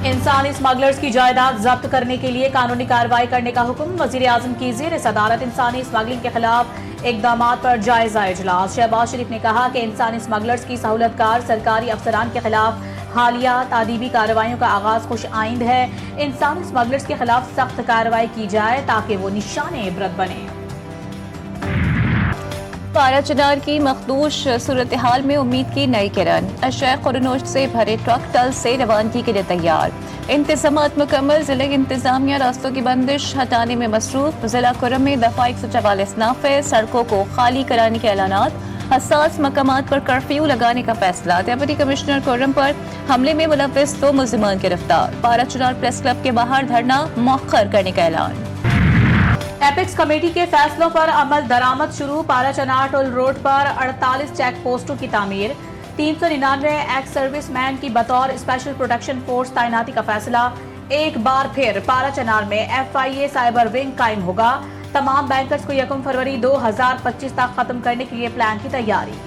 इंसानी स्मगलर्स की जायदाद जब्त करने के लिए कानूनी कार्रवाई करने का हुक्म। वजीर-ए-आजम की ज़ेर सदारत इंसानी स्मगलिंग के खिलाफ इकदामात पर जायजा इजलास। शहबाज शरीफ ने कहा कि इंसानी स्मगलर्स की सहूलतकार सरकारी अफसरान के खिलाफ हालिया तादीबी कार्रवाइयों का आगाज खुश आइंद है। इंसानी स्मगलर्स के खिलाफ सख्त कार्रवाई की जाए ताकि वो निशाने इबरत बने। पारा चनार की मखदूश सूरत हाल में उम्मीद की नई किरण। अशय खुरनोश से भरे ट्रक टल से रवानगी के लिए तैयार। इंतजामात मुकम्मल। जिले इंतजामिया रास्तों की बंदिश हटाने में मसरूफ। जिला कुरम में दफा 144 नाफे। सड़कों को खाली कराने के ऐलानात। हसास मकामात पर कर्फ्यू लगाने का फैसला। डिप्टी कमिश्नर कुरम पर हमले में मुलव्विस 2 मुल्जिमान गिरफ्तार। पारा चनार प्रेस क्लब के बाहर धरना मौखर करने का ऐलान। एपेक्स कमेटी के फैसलों पर अमल दरामद शुरू। पारा चनार टोल रोड पर 48 चेक पोस्टों की तामीर। 399 एक्स सर्विस मैन की बतौर स्पेशल प्रोटेक्शन फोर्स तैनाती का फैसला। एक बार फिर पारा चनार में FIA साइबर विंग कायम होगा। तमाम बैंकर्स को 1 फरवरी 2025 तक खत्म करने के लिए प्लान की तैयारी।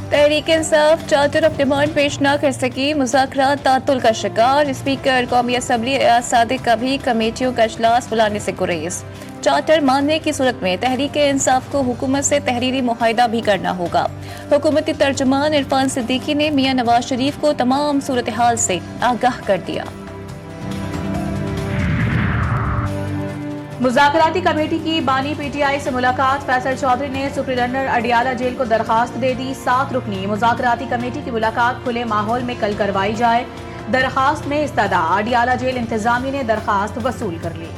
Tehreek Insaf charter of demand पेश न कर सकी। मुज़ाकरात तातुल का शिकार। स्पीकर कौमी असम्बली सादिक का भी कमेटियों का इजलास बुलाने से गुरेज। चार्टर मानने की सूरत में तहरीक इंसाफ को हुकूमत से तहरीरी मुआहिदा भी करना होगा। हुकूमती तर्जुमान इरफान सिद्दीकी ने मियां नवाज शरीफ को तमाम सूरत हाल से आगाह कर दिया। मुज़ाकराती कमेटी की बानी PTI से मुलाकात। फैसल चौधरी ने सुप्रीडेंटर अडियाला जेल को दरखास्त दे दी। 7 रुकनी मुज़ाकराती कमेटी की मुलाकात खुले माहौल में कल करवाई जाए। दरखास्त में इस्तदा। अडियाला जेल इंतजामिया ने दरखास्त वसूल कर ली।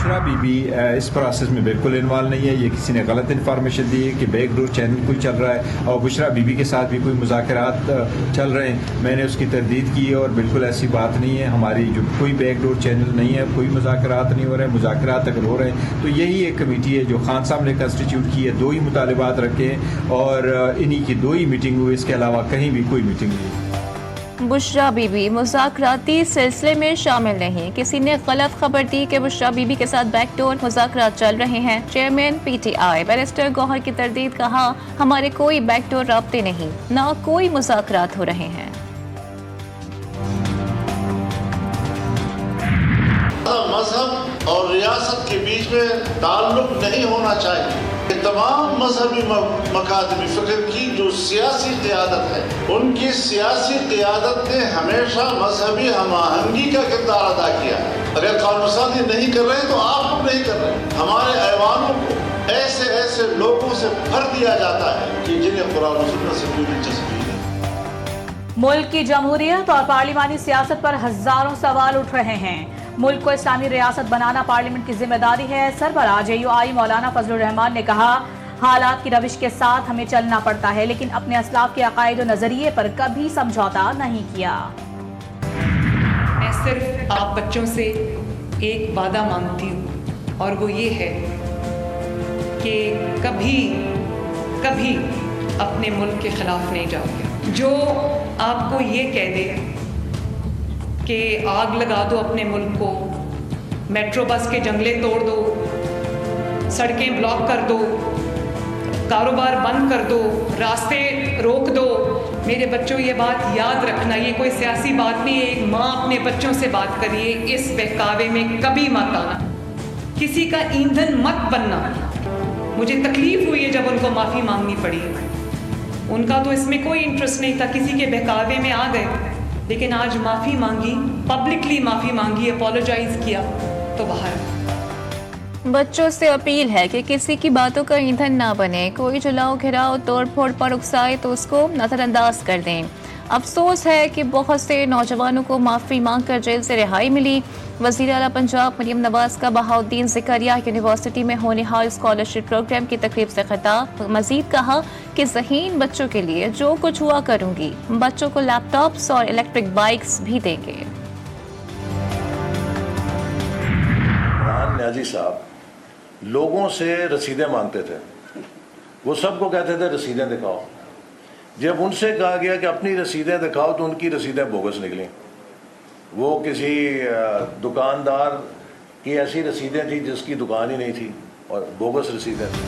बुशरा बीबी इस प्रोसेस में बिल्कुल इन्वॉल्व नहीं है। ये किसी ने गलत इन्फॉर्मेशन दी है कि बैकडोर चैनल कोई चल रहा है और बुशरा बीबी के साथ भी कोई मुज़ाकरात चल रहे हैं। मैंने उसकी तरदीद की और बिल्कुल ऐसी बात नहीं है। हमारी जो कोई बैकडोर चैनल नहीं है, कोई मुज़ाकरात नहीं हो रहे हैं। मुज़ाकरात अगर हो रहे हैं तो यही एक कमेटी है जो खान साहब ने कंस्टिट्यूट की है। 2 ही मुतालिबात रखे हैं और इन्हीं की 2 ही मीटिंग हुई। इसके अलावा कहीं भी कोई मीटिंग नहीं। बुशरा बीबी मुज़ाकराती सिलसिले में शामिल नहीं। किसी ने गलत खबर दी कि बुशरा बीबी के साथ बैकडोर मुज़ाकरात चल रहे हैं। चेयरमैन PTI बैरिस्टर गौहर की तरदीद। कहा हमारे कोई बैकडोर राब्ते नहीं, ना कोई मुज़ाकरात हो रहे हैं। मजहब और रियासत के बीच में ताल्लुक नहीं होना चाहिए। तमाम मजहबी मकादमी फिक्र की जो सियासी क़ियादत है, उनकी सियासी क़ियादत ने हमेशा मजहबी हम-आहंगी का किरदार अदा किया है। अगर कानून नहीं कर रहे तो आप लोग नहीं कर रहे। हमारे ऐवानों को ऐसे ऐसे लोगों से भर दिया जाता है कि जिन्हें कुरान और सुन्नत से कोई दिलचस्पी नहीं। मुल्क की जमहूरियत और पार्लिमानी सियासत पर हजारों सवाल उठ रहे हैं। मुल्क को इस्लामी रियासत बनाना पार्लियामेंट की जिम्मेदारी है। सरबराह JUI मौलाना फजलुर रहमान ने कहा हालात की रविश के साथ हमें चलना पड़ता है, लेकिन अपने असलाफ के अकायद और नजरिए पर कभी समझौता नहीं किया। मैं सिर्फ आप बच्चों से एक वादा मांगती हूँ और वो ये है कि कभी कभी अपने मुल्क के खिलाफ नहीं जाओगे। जो आपको ये कह दे कि आग लगा दो अपने मुल्क को, मेट्रो बस के जंगले तोड़ दो, सड़कें ब्लॉक कर दो, कारोबार बंद कर दो, रास्ते रोक दो। मेरे बच्चों ये बात याद रखना, ये कोई सियासी बात नहीं है। एक माँ अपने बच्चों से बात करिए, इस बहकावे में कभी मत आना, किसी का ईंधन मत बनना। मुझे तकलीफ हुई है जब उनको माफ़ी मांगनी पड़ी। उनका तो इसमें कोई इंटरेस्ट नहीं था, किसी के बहकावे में आ गए, लेकिन आज माफ़ी मांगी, पब्लिकली माफ़ी मांगी, अपोलोजाइज किया तो बाहर। बच्चों से अपील है कि किसी की बातों का ईंधन ना बने। कोई जलाओ घिराओ तोड़ फोड़ पर उकसाए तो उसको नजरअंदाज कर दें। अफसोस है कि बहुत से नौजवानों को माफ़ी मांग कर जेल से रिहाई मिली। वज़ीर आला पंजाब मरियम नवाज का बहाउद्दीन ज़करिया यूनिवर्सिटी में होने हाल स्कॉलरशिप प्रोग्राम की तकरीब से खिताब। मजीद कहा कि ज़हीन बच्चों के लिए जो कुछ हुआ करूंगी, बच्चों को लैपटॉप्स और इलेक्ट्रिक बाइक्स भी देंगे। न्याजी साहब लोगों से रसीदें मांगते थे, वो सबको कहते थे रसीदें दिखाओ। जब उनसे कहा गया कि अपनी रसीदें दिखाओ तो उनकी रसीदें बोगस निकली। वो किसी दुकानदार की ऐसी रसीदें थी जिसकी दुकान ही नहीं थी और बोगस रसीदें थी।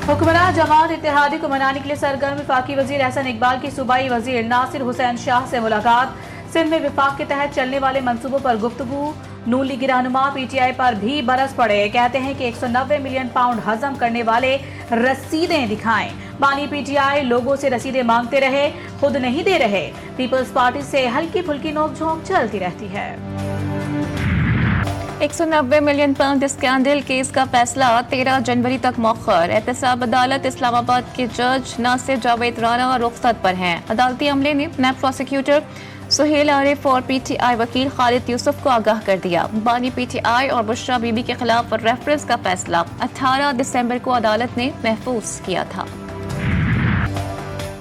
हुक्मरान जमात इत्तेहादी को मनाने के लिए सरगर्म वफाकी वजीर एहसन इकबाल की सूबाई वजीर नासिर हुसैन शाह से मुलाकात। सिंध में विफाक के तहत चलने वाले मंसूबों पर गुफ्तगू। नून लीगी रहनुमा पीटीआई पर भी बरस पड़े। कहते हैं कि 190 मिलियन पाउंड हजम करने वाले रसीदें दिखाएं। बानी पीटीआई लोगों से रसीदें मांगते रहे, खुद नहीं दे रहे। पीपल्स पार्टी से हल्की फुल्की नोकझोंक चलती रहती है। 190 मिलियन पाउंड स्कैंडल केस का फैसला 13 जनवरी तक मौखर। एहतसाब अदालत इस्लामाबाद के जज नासिर जावेद राना रुख्सत पर हैं। अदालती अमले ने नैब प्रोसिक्यूटर सुहेल आरिफ और पीटीआई वकील खालिद यूसुफ को आगाह कर दिया। बानी पीटीआई और बुशरा बीबी के खिलाफ रेफरेंस का फैसला 18 दिसंबर को अदालत ने महफूज किया था।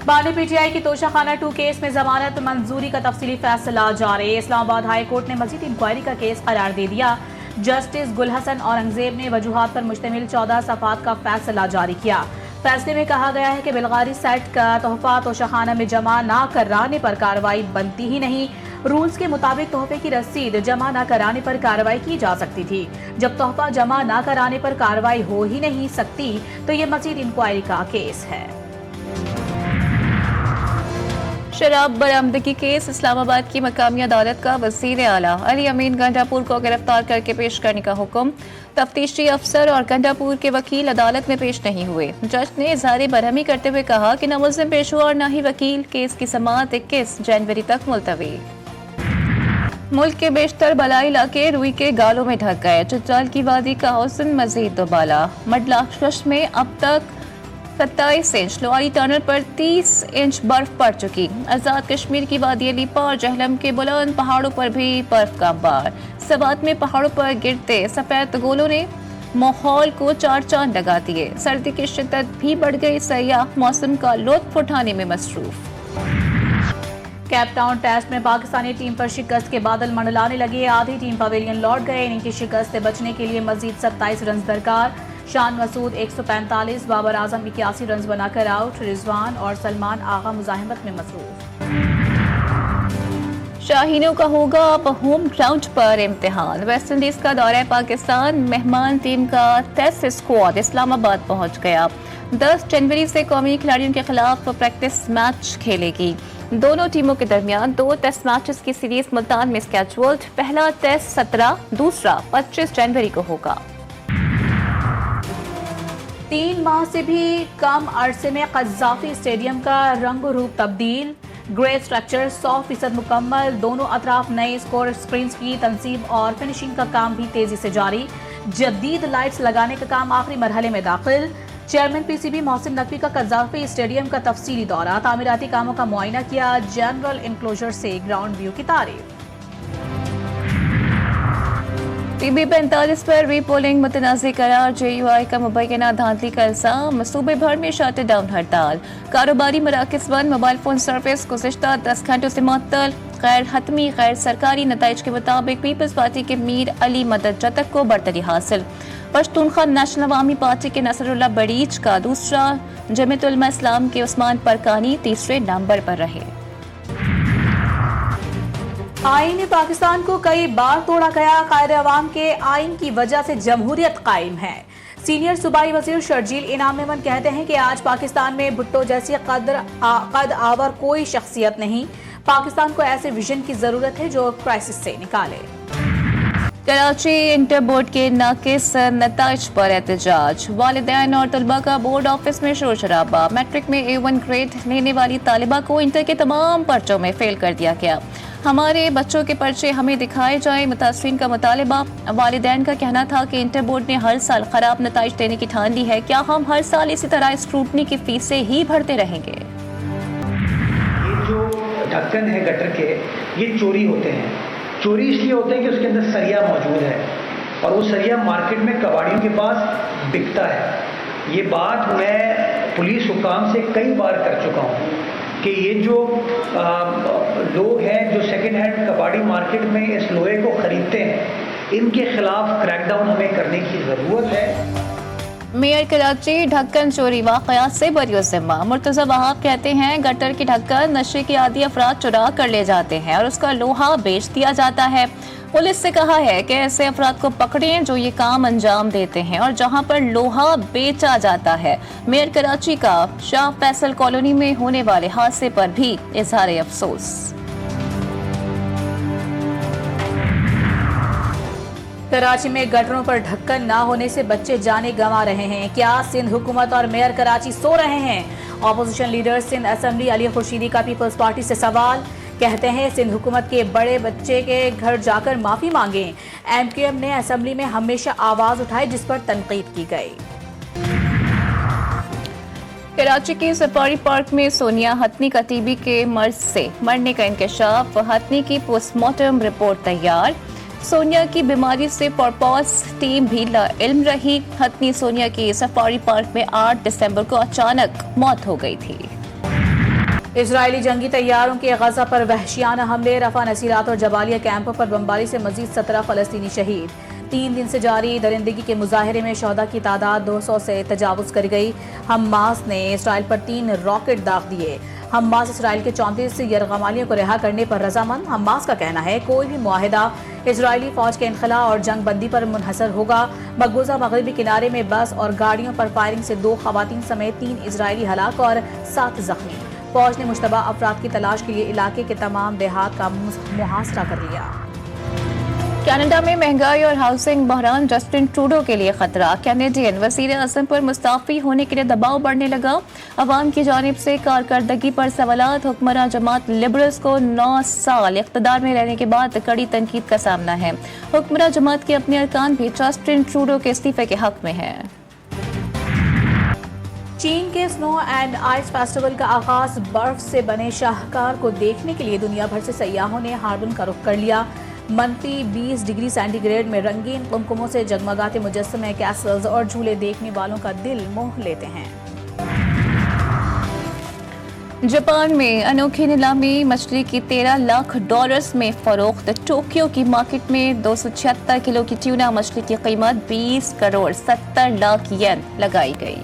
बानी पीटीआई की तोशाखाना 2 केस में जमानत मंजूरी का तफसीली फैसला जारी। इस्लामाबाद हाई कोर्ट ने मजीद इंक्वायरी का केस करार दे दिया। जस्टिस गुलहसन औरंगजेब ने वजूहात पर मुश्तमिल 14 सफ़ात का फैसला जारी किया। फैसले में कहा गया है कि बिलगारी सेट का तोहफा तोशाखाना में जमा न कराने पर कार्रवाई बनती ही नहीं। रूल्स के मुताबिक तोहफे की रसीद जमा न कराने पर कार्रवाई की जा सकती थी। जब तोहफा जमा न कराने पर कार्रवाई हो ही नहीं सकती तो ये मजीद इंक्वायरी का केस है। शराब बरामदगी केस इस्लामाबाद की मकामी अदालत का वज़ीर आला अली अमीन गंडापुर को गिरफ्तार करके पेश करने का हुक्म। तफ्तीशी अफसर और गंडापुर के वकील अदालत में पेश नहीं हुए। जज ने इजहार बरहमी करते हुए कहा कि न मुल्ज़िम पेश हुआ और न ही वकील। केस की समाअत 21 जनवरी तक मुलतवी। मुल्क के बेशतर बलाई इलाके रुई के गालों में ढक गए। चुचाल की वादी का हौसन मजीद दोबाला। मडलाकश में अब तक 27 इंच, लोहारी टनल पर 30 इंच बर्फ पड़ चुकी। आज़ाद कश्मीर की वादी अलीपा और जहलम के बुलंद पहाड़ों पर भी बर्फ का अंबार। सवात में पहाड़ों पर गिरते सफेद गोलों ने माहौल को 4 चांद लगा दिए। सर्दी की शिद्दत भी बढ़ गई। सयाह मौसम का लुत्फ उठाने में मसरूफ। कैपटाउन टेस्ट में पाकिस्तानी टीम पर शिकस्त के बादल मंडलाने लगे। आधी टीम पवेलियन लौट गए। इनकी शिकस्त से बचने के लिए मजीद 27 रन दरकार। शान मसूद 145, बाबर आजम 81 रन बनाकर आउट। रिजवान और सलमान आगा मुजाहिमत में मसरूफ। शाहीनों का होगा अब होम ग्राउंड पर इम्तिहान। वेस्ट इंडीज का दौरा पाकिस्तान। मेहमान टीम का टेस्ट स्क्वाड इस्लामाबाद पहुंच गया। 10 जनवरी से कौमी खिलाड़ियों के खिलाफ प्रैक्टिस मैच खेलेगी। दोनों टीमों के दरमियान 2 टेस्ट मैचेस की सीरीज मुल्तान में स्केड्यूल्ड। पहला टेस्ट 17, दूसरा 25 जनवरी को होगा। 3 माह से भी कम अरसे में कज़ाफी स्टेडियम का रंग रूप तब्दील। ग्रे स्ट्रक्चर 100% मुकम्मल। दोनों अतराफ नए स्कोर स्क्रीन की तंसीब और फिनिशिंग का काम भी तेजी से जारी। जदीद लाइट्स लगाने का काम आखिरी मरहले में दाखिल। चेयरमैन पीसीबी मोहसिन नकवी का कज़ाफी स्टेडियम का तफसीली दौरा। तामीराती कामों का मुआयना किया। जनरल इंक्लोजर से ग्राउंड व्यू की तारीफ। टीबी 45 पर रीपोलिंग मुतनाज़ करार। JUI का मुबैना धांधली का इल्जाम। सूबे भर में शट डाउन हड़ताल। कारोबारी मराकज़ बंद। मोबाइल फोन सर्विस गुज़िश्ता 10 घंटों से मुअत्तल। गैर हतमी गैर सरकारी नताइज के मुताबिक पीपल्स पार्टी के मीर अली मदद जतक को बरतरी हासिल। पश्तूनख्वा नेशनल अवामी पार्टी के नसरुल्लाह बड़ीच का दूसरा, जमीयत उलमा इस्लाम के उस्मान परकानी तीसरे नंबर पर रहे। आईन पाकिस्तान को कई बार तोड़ा गया। कायद अवाम के आइन की वजह से जमहूरियत कायम है। सीनियर सूबाई वजीर शर्जील इनाम मेमन कहते हैं कि आज पाकिस्तान में भुट्टो जैसी कद आवर कोई शख्सियत नहीं। पाकिस्तान को ऐसे विजन की जरूरत है जो क्राइसिस से निकाले। कराची इंटर बोर्ड के नाकिस नताइज पर एहतजाज। वालिदैन और तलबा का बोर्ड ऑफिस में शोर शराबा। मैट्रिक में A1 ग्रेड लेने वाली तालिबा को इंटर के तमाम पर्चों में फेल कर दिया गया। हमारे बच्चों के पर्चे हमें दिखाए जाएं, मुतासरीन का मुतालिबा। वालिदैन का कहना था कि इंटर बोर्ड ने हर साल खराब नताइज देने की ठान ली है। क्या हम हर साल इसी तरह स्क्रूटनी की फीसें ही भरते रहेंगे? ये जो ढक्कन है गटर के, ये चोरी होते हैं। चोरी इसलिए होते हैं कि उसके अंदर सरिया मौजूद है और वो सरिया मार्केट में कबाड़ियों के पास बिकता है। ये बात मैं पुलिस हुकाम से कई बार कर चुका हूँ कि ये जो लोग हैं जो सेकेंड हैंड कबाड़ी मार्केट में इस लोहे को खरीदते हैं, इनके खिलाफ क्रैकडाउन हमें करने की ज़रूरत है। मेयर कराची ढक्कन चोरी वाक़यात से बरियोज़िम्मा। मुर्तज़ा वहाब कहते हैं गटर की ढक्कन नशे के आदी अफराद चुरा कर ले जाते हैं और उसका लोहा बेच दिया जाता है। पुलिस से कहा है कि ऐसे अफराद को पकड़ें जो ये काम अंजाम देते हैं और जहां पर लोहा बेचा जाता है। मेयर कराची का शाह फैसल कॉलोनी में होने वाले हादसे पर भी इजहार अफसोस। कराची में गटरों पर ढक्कन ना होने से बच्चे जाने गंवा रहे हैं। क्या सिंध हुकूमत और मेयर कराची सो रहे हैं? Opposition leader Sindh assembly Ali Khurshidi का पीपल्स पार्टी से सवाल। कहते हैं सिंध हुकूमत के बड़े बच्चे के घर जाकर माफी मांगें। एमक्यूएम ने असेंबली में हमेशा आवाज उठाई जिस पर तनकीद की गई। कराची के सफारी पार्क में सोनिया हथनी का टीबी के मर्ज से मरने का इंकशाफ। हथनी की पोस्टमार्टम रिपोर्ट तैयार। सोनिया की बीमारी से पर्पस टीम भी लाइल्म रही। हथनी सोनिया की सफारी पार्क में 8 दिसंबर को अचानक मौत हो गई थी। इजरायली जंगी तैयारों के गजा पर वहशियाना हमले, रफा नसीरात और जबालिया कैंपों पर बमबारी से मजीद 17 फलस्तीनी शहीद। 3 दिन से जारी दरिंदगी के मुजाहरे में शहदा की तादाद 200 से तजावुज कर गई। हमास ने इसराइल पर 3 रॉकेट दाग दिए। हमास इसराइल के 34 यरगमालियों को रिहा करने पर रजामंद। हमास का कहना है कोई भी मुआहिदा इजरायली फौज के इनखला और जंग बंदी पर मुनहसर होगा। मकबूजा मगरबी किनारे में बस और गाड़ियों पर फायरिंग से 2 खवातीन समेत 3 इजरायली हलाक और 7 जख्मी। फौज ने मुश्तबा अफराद की तलाश के लिए इलाके के तमाम देहात का मुहासरा कर लिया। कनाडा में महंगाई और हाउसिंग बहरान, जस्टिन ट्रूडो के लिए खतरा। कैनेडियन वज़ीर आज़म पर मुस्ताफी होने के लिए दबाव बढ़ने लगा। अवाम की जानिब से कारकर्दगी पर सवालात। हुक्मरान जमात लिबरल्स को 9 साल इख्तिदार में रहने के बाद कड़ी तनकीद का सामना है। हुक्मरान जमात के अपने अरकान भी जस्टिन ट्रूडो के इस्तीफे के हक में हैं। चीन के स्नो एंड आइस फेस्टिवल का आगाज। बर्फ से बने शाहकार को देखने के लिए दुनिया भर से सयाहों ने हार्बन का रुख कर लिया। -20 डिग्री सेंटीग्रेड में रंगीन कुमकुमों से जगमगाते मुजस्समे, कैसल्स और झूले देखने वालों का दिल मोह लेते हैं। जापान में अनोखी नीलामी, मछली की $13 लाख में फरोख्त। टोक्यो की मार्केट में 276 किलो की ट्यूना मछली की कीमत 20 करोड़ 70 लाख येन लगाई गई।